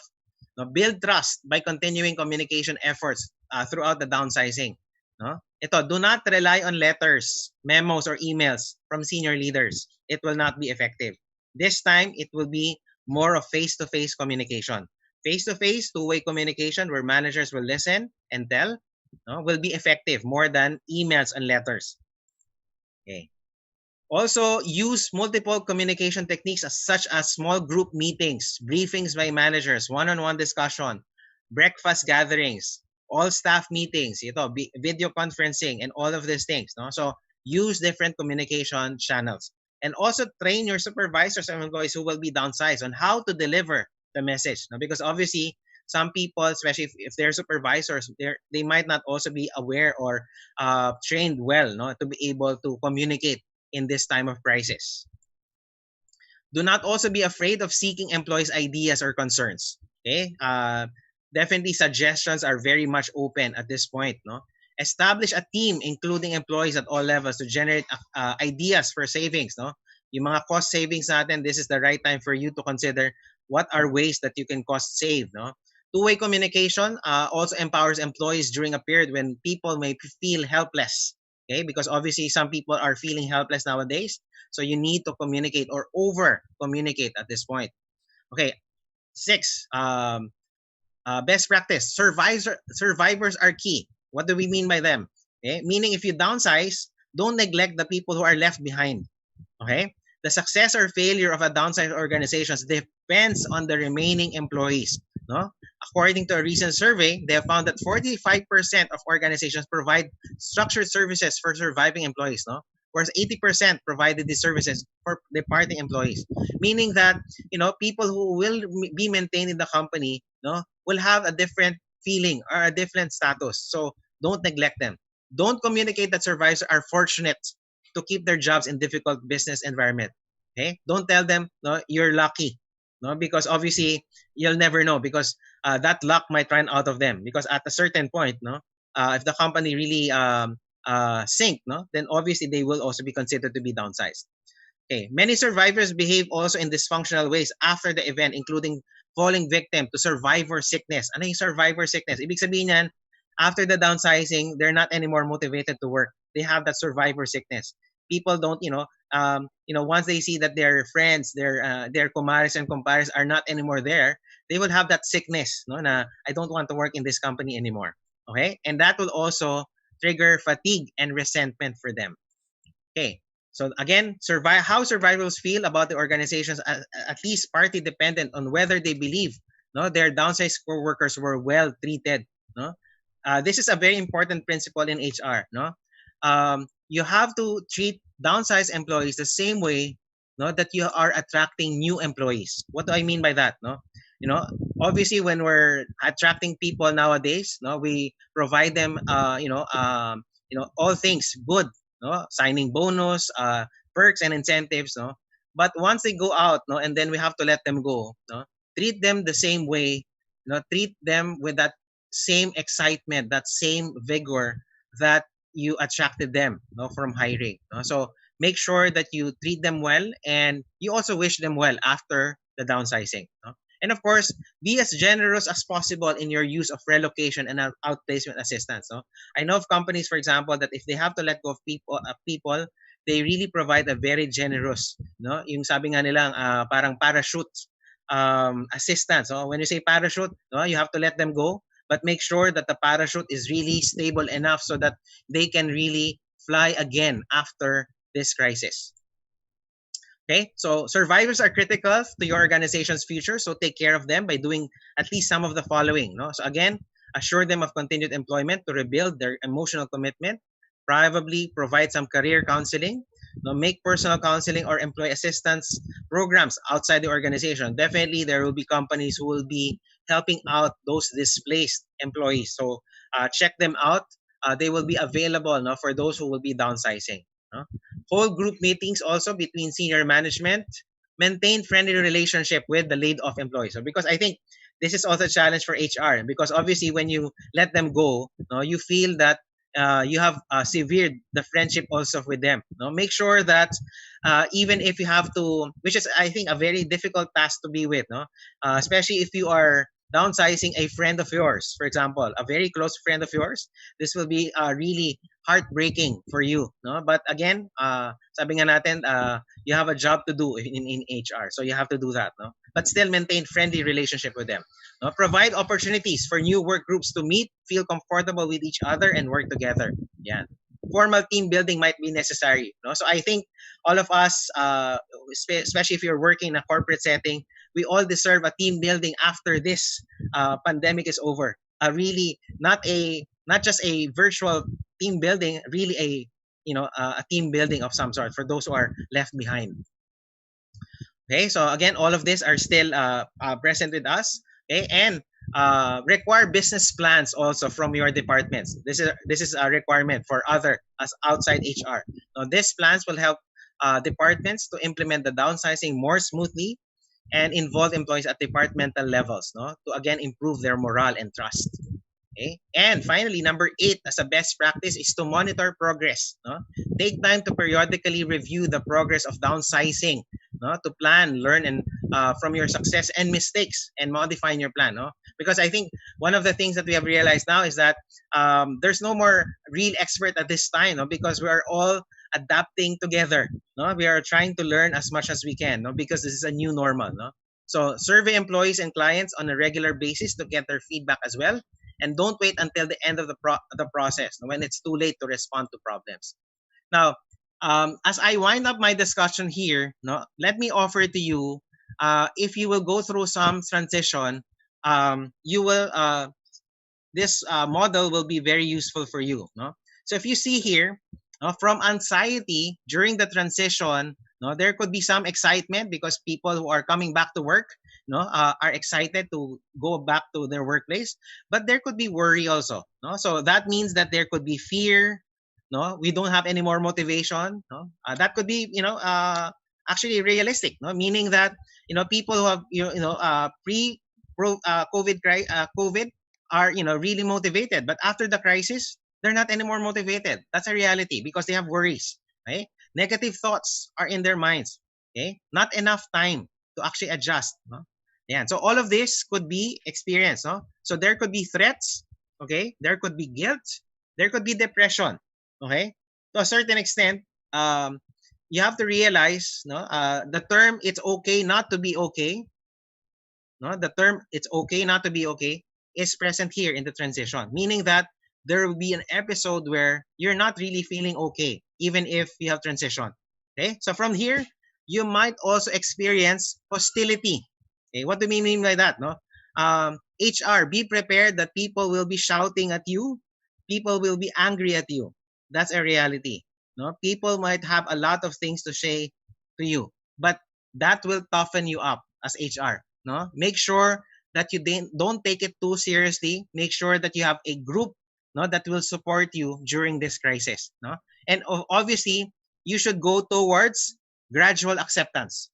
Build trust by continuing communication efforts throughout the downsizing. Do not rely on letters, memos, or emails from senior leaders. It will not be effective. This time, it will be more of face-to-face communication. Face-to-face, two-way communication where managers will listen and tell will be effective more than emails and letters. Okay. Also, use multiple communication techniques such as small group meetings, briefings by managers, one-on-one discussion, breakfast gatherings, all staff meetings, video conferencing, and all of these things. So use different communication channels. And also train your supervisors and employees who will be downsized on how to deliver the message. Because obviously, some people, especially if they're supervisors, they might not also be aware or trained well to be able to communicate in this time of crisis. Do not also be afraid of seeking employees' ideas or concerns. Okay, definitely suggestions are very much open at this point. Establish a team including employees at all levels to generate ideas for savings. Yung mga cost savings natin, this is the right time for you to consider what are ways that you can cost save. Two-way communication also empowers employees during a period when people may feel helpless. Okay, because obviously some people are feeling helpless nowadays. So you need to communicate or over communicate at this point. Okay, 6. Best practice. Survivors are key. What do we mean by them? Okay, meaning if you downsize, don't neglect the people who are left behind. Okay, the success or failure of a downsized organization depends on the remaining employees. No, according to a recent survey, they have found that 45% of organizations provide structured services for surviving employees. No, whereas 80% provided these services for departing employees, meaning that people who will be maintained in the company, will have a different feeling or a different status. So don't neglect them. Don't communicate that survivors are fortunate to keep their jobs in difficult business environment. Okay, don't tell them you're lucky, because obviously you'll never know, because that luck might run out of them, because at a certain point, if the company really sink, then obviously they will also be considered to be downsized. Okay, many survivors behave also in dysfunctional ways after the event, including falling victim to survivor sickness. Ano yung survivor sickness? Ibig sabihin yan, after the downsizing, they're not anymore motivated to work. They have that survivor sickness. People don't, once they see that their friends, their kumares and kumpares are not anymore there, they will have that sickness, na I don't want to work in this company anymore. Okay, and that will also trigger fatigue and resentment for them. Okay, so again, how survivors feel about the organizations at least partly dependent on whether they believe their downsized workers were well treated. This is a very important principle in HR. You have to treat downsized employees the same way that you are attracting new employees. What do I mean by that? Obviously when we're attracting people nowadays, we provide them all things good, signing bonus, perks and incentives, but once they go out, and then we have to let them go, treat them the same way, treat them with that same excitement, that same vigor that you attracted them from hiring. So make sure that you treat them well, and you also wish them well after the downsizing. And of course, be as generous as possible in your use of relocation and outplacement assistance. I know of companies, for example, that if they have to let go of people, they really provide a very generous, yung sabi nga nilang parang parachute assistance. When you say parachute, you have to let them go, but make sure that the parachute is really stable enough so that they can really fly again after this crisis. Okay, so survivors are critical to your organization's future, so take care of them by doing at least some of the following. So again, assure them of continued employment to rebuild their emotional commitment, probably provide some career counseling, make personal counseling or employee assistance programs outside the organization. Definitely, there will be companies who will be helping out those displaced employees. So check them out. They will be available for those who will be downsizing. Whole group meetings also between senior management. Maintain friendly relationship with the laid off employees. So because I think this is also a challenge for HR, because obviously when you let them go, you feel that you have severed the friendship also with them. Make sure that even if you have to, which is I think a very difficult task to be with, especially if you are downsizing a friend of yours, for example, a very close friend of yours, this will be really heartbreaking for you. But again, sabi nga natin, you have a job to do in HR, so you have to do that. But still maintain friendly relationship with them. Provide opportunities for new work groups to meet, feel comfortable with each other, and work together. Yeah. Formal team building might be necessary. So I think all of us, especially if you're working in a corporate setting, we all deserve a team building after this pandemic is over. Really, not just a virtual team building, really a team building of some sort for those who are left behind. Okay, so again, all of these are still present with us. Okay, and require business plans also from your departments. This is a requirement for other as outside HR. Now, these plans will help departments to implement the downsizing more smoothly and involve employees at departmental levels, to again improve their morale and trust. Okay, and finally, number 8 as a best practice is to monitor progress. Take time to periodically review the progress of downsizing no, to plan, learn, and from your success and mistakes, and modifying your plan. No, because I think one of the things that we have realized now is that there's no more real expert at this time, no, because we are all adapting together. No, we are trying to learn as much as we can. No, because this is a new normal. No, so survey employees and clients on a regular basis to get their feedback as well, and don't wait until the end of the process when it's too late to respond to problems. Now, as I wind up my discussion here, no, let me offer to you, if you will go through some transition, you will this model will be very useful for you. No? So if you see here, from anxiety during the transition, no, there could be some excitement because people who are coming back to work, no, are excited to go back to their workplace. But there could be worry also. No? So that means that there could be fear. No, we don't have any more motivation. No, that could be, actually realistic. No, meaning that people who have pre COVID are really motivated, but after the crisis they're not anymore motivated. That's a reality because they have worries, right? Negative thoughts are in their minds. Okay, not enough time to actually adjust. No? Yeah, so all of this could be experienced. No? So there could be threats. Okay, there could be guilt, there could be depression. Okay, to a certain extent, you have to realize, the term "it's okay not to be okay," no, the term "it's okay not to be okay" is present here in the transition, meaning that there will be an episode where you're not really feeling okay, even if you have transition. Okay, so from here, you might also experience hostility. Okay, what do we mean by that? No, HR, be prepared that people will be shouting at you, people will be angry at you. That's a reality. No, people might have a lot of things to say to you, but that will toughen you up as HR. No, make sure that you don't take it too seriously. Make sure that you have a group, no, that will support you during this crisis. No, and obviously you should go towards gradual acceptance.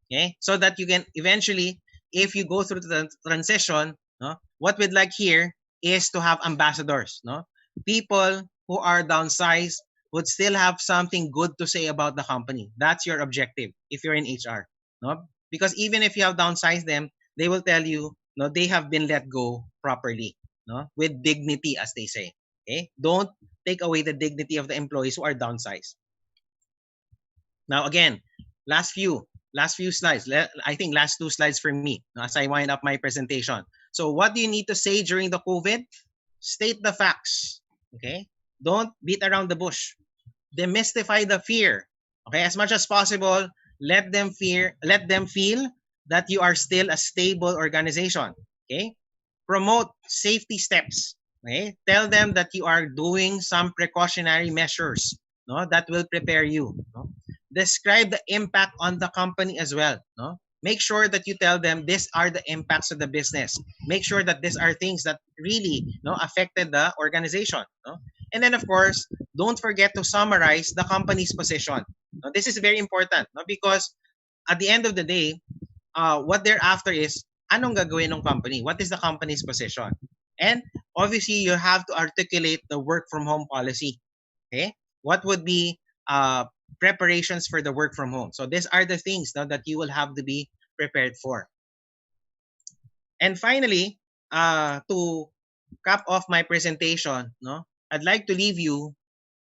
Okay, so that you can eventually, if you go through the transition, no, what we'd like here is to have ambassadors. No, people who are downsized would still have something good to say about the company. That's your objective if you're in HR. No, because even if you have downsized them, they will tell you, no, they have been let go properly, no, with dignity, as they say. Okay, don't take away the dignity of the employees who are downsized. Now again, last few slides. I think last two slides for me as I wind up my presentation. So what do you need to say during the COVID? State the facts. Okay, don't beat around the bush. Demystify the fear. Okay, as much as possible, let them feel that you are still a stable organization. Okay, promote safety steps. Okay, tell them that you are doing some precautionary measures, no, that will prepare you. No? Describe the impact on the company as well. No, make sure that you tell them these are the impacts of the business. Make sure that these are things that really, no, affected the organization. No? And then of course, don't forget to summarize the company's position. No, this is very important, no, because at the end of the day, what they're after is anong gagawin ng company? What is the company's position? And obviously, you have to articulate the work from home policy. Okay, what would be preparations for the work from home? So these are the things now that you will have to be prepared for. And finally, to cap off my presentation, no, I'd like to leave you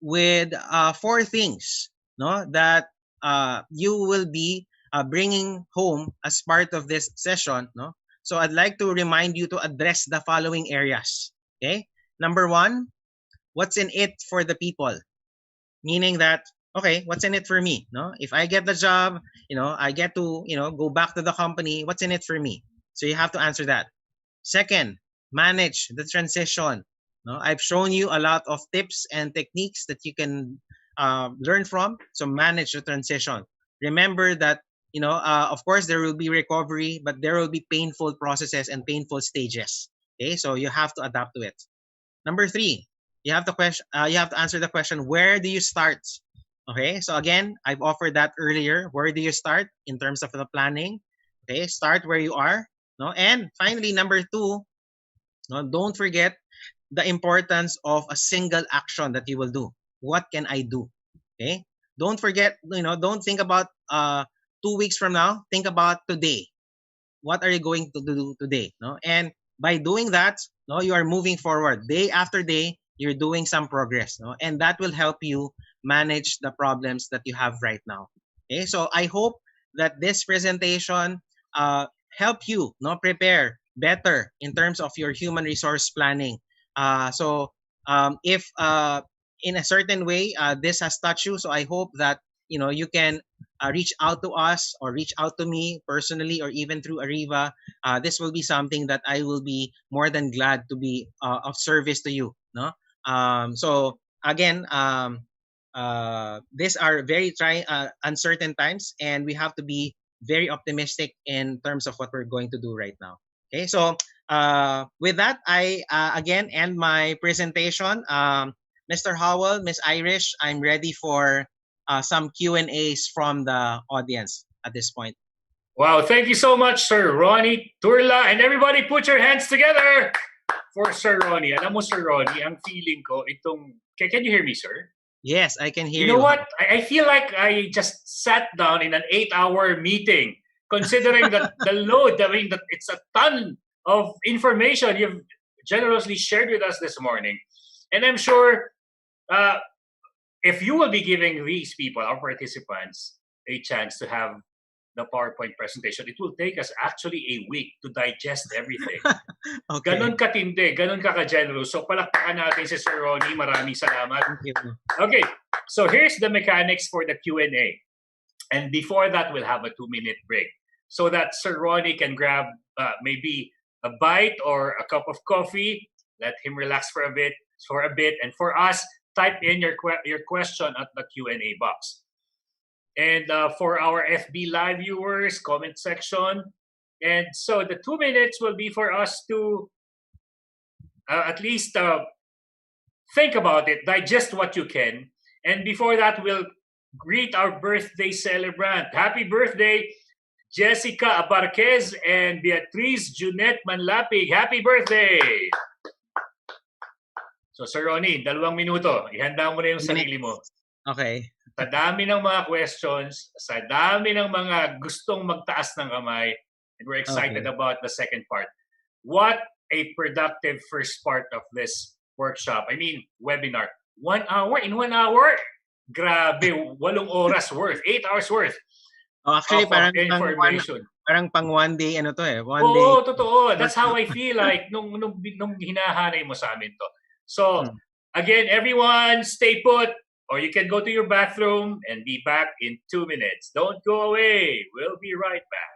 with 4 things, no, that you will be bringing home as part of this session. No, so I'd like to remind you to address the following areas. Okay, number 1, what's in it for the people? Meaning that, okay, what's in it for me? No, if I get the job, I get to go back to the company. What's in it for me? So you have to answer that. Second, manage the transition. No, I've shown you a lot of tips and techniques that you can learn from. So manage the transition. Remember that of course there will be recovery, but there will be painful processes and painful stages. Okay, so you have to adapt to it. Number 3, you have to answer the question, where do you start? Okay, so again, I've offered that earlier. Where do you start in terms of the planning? Okay, start where you are. No, and finally, number 2, no, don't forget the importance of a single action that you will do. What can I do? Okay, don't forget. Don't think about 2 weeks from now, think about today. What are you going to do today? No? And by doing that, no, you are moving forward. Day after day, you're doing some progress. No? And that will help you manage the problems that you have right now. Okay, so I hope that this presentation help you prepare better in terms of your human resource planning. If in a certain way this has touched you, so I hope that you can reach out to us or reach out to me personally or even through Ariva. This will be something that I will be more than glad to be of service to you. No, so again, these are very uncertain times, and we have to be very optimistic in terms of what we're going to do right now. Okay, so with that, I again end my presentation. Mr. Howell, Miss Irish, I'm ready for some Q&As from the audience at this point. Wow, thank you so much, Sir Ronnie, Turla, and everybody put your hands together for Sir Ronnie. Alam mo, Sir Ronnie, ang feeling ko, can you hear me, sir? Yes, I can hear you. You know what? I feel like I just sat down in an 8-hour meeting, considering that the load, I mean, that it's a ton of information you've generously shared with us this morning. And I'm sure if you will be giving these people, our participants, a chance to have the PowerPoint presentation, it will take us actually a week to digest everything. Okay. Ganon katindi, ganon ka-generous. So palakpakan natin si Sir Ronnie. Maraming salamat. Thank you. Okay, so here's the mechanics for the Q&A. And before that, we'll have a 2-minute break so that Sir Ronnie can grab maybe a bite or a cup of coffee. Let him relax for a bit. And for us, type in your question at the Q&A box. And for our FB Live viewers, comment section. And so the 2 minutes will be for us to at least think about it, digest what you can. And before that, we'll greet our birthday celebrant. Happy birthday, Jessica Abarquez and Beatriz Junette Manlapig. Happy birthday! So, Sir Ronnie, 2 minuto. Ihanda mo na yung sarili mo. Okay. Sa dami ng mga questions, sa dami ng mga gustong magtaas ng kamay, and we're excited about the second part. What a productive first part of this workshop. I mean, webinar. 1 hour? In 1 hour? Grabe, 8 oras worth, 8 hours worth. Actually, parang information. Parang pang one day, day. Oo, totoo. That's how I feel like nung hinahanay mo sa amin to. So, again, everyone, stay put, or you can go to your bathroom and be back in 2 minutes. Don't go away. We'll be right back.